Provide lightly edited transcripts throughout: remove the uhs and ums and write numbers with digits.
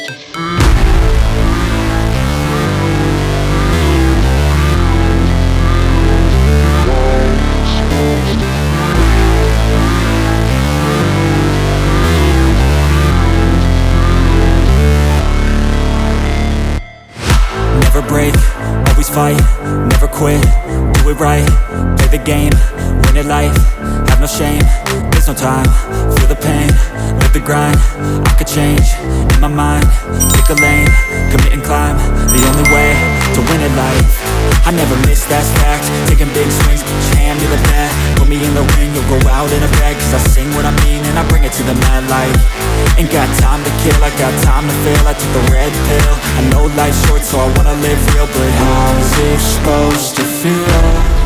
Never break, always fight, never quit, do it right, play the game, win it life, have no shame, there's no time, feel the pain, live the grind, I could change, in my mind, pick a lane, commit and climb, the only way to win it life. I never miss, that's fact, taking big swings, put your hand to the bat, put me in the ring, you'll go out in a bag, cause I sing what I mean and I bring it to the mad light. Ain't got time to kill, I got time to feel, I took the red pill, I know life's short so I wanna live real, but how's it supposed to feel?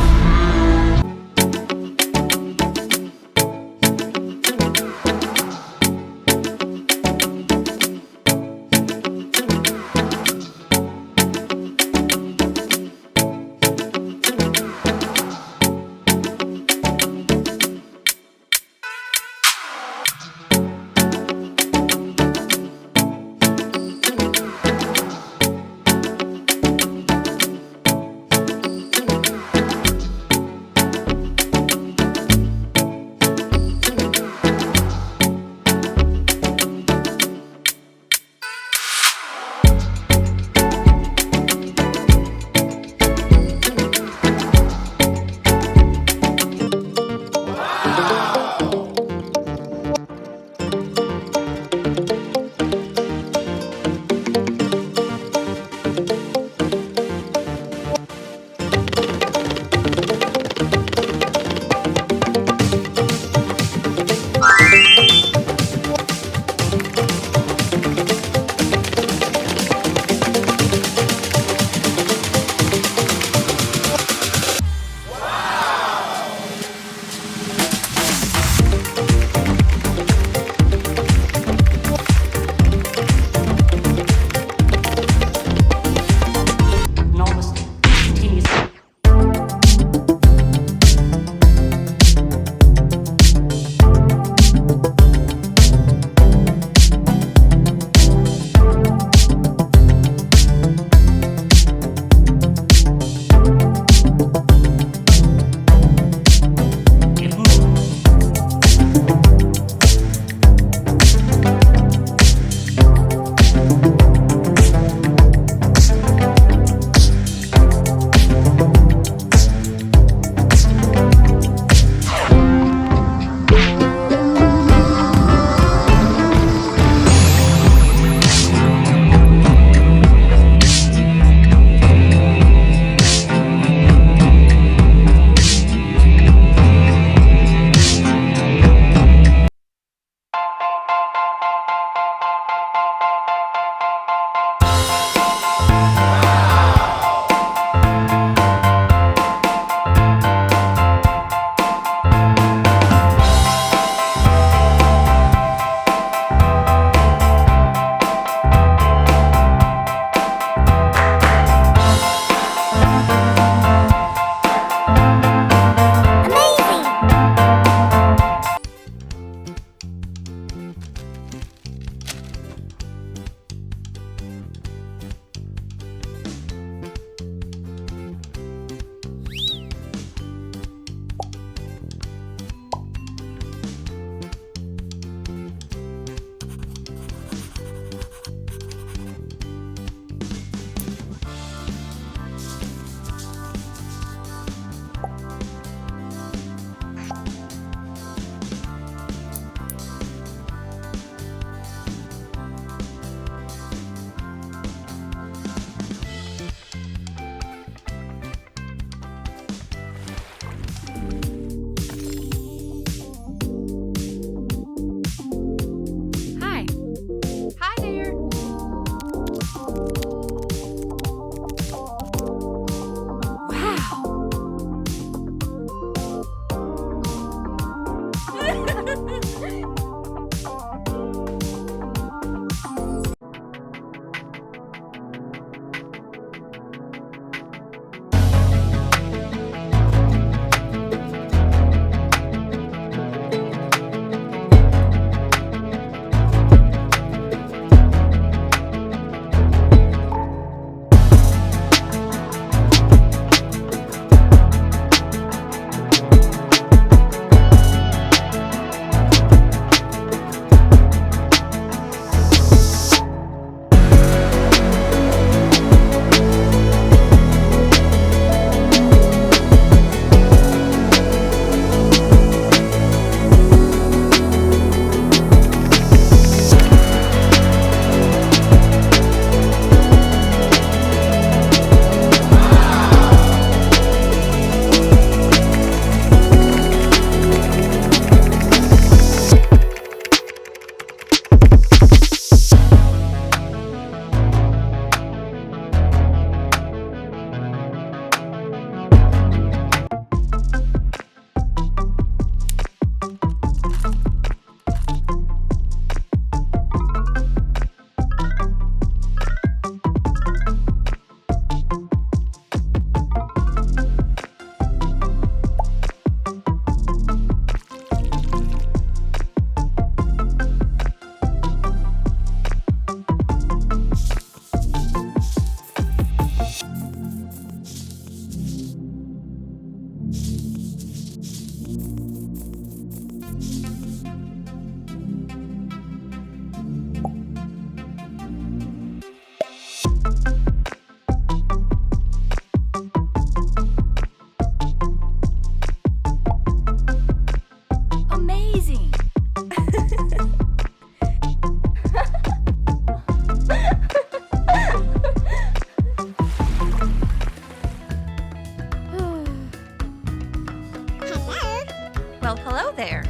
Well, hello there.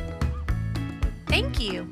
Thank you.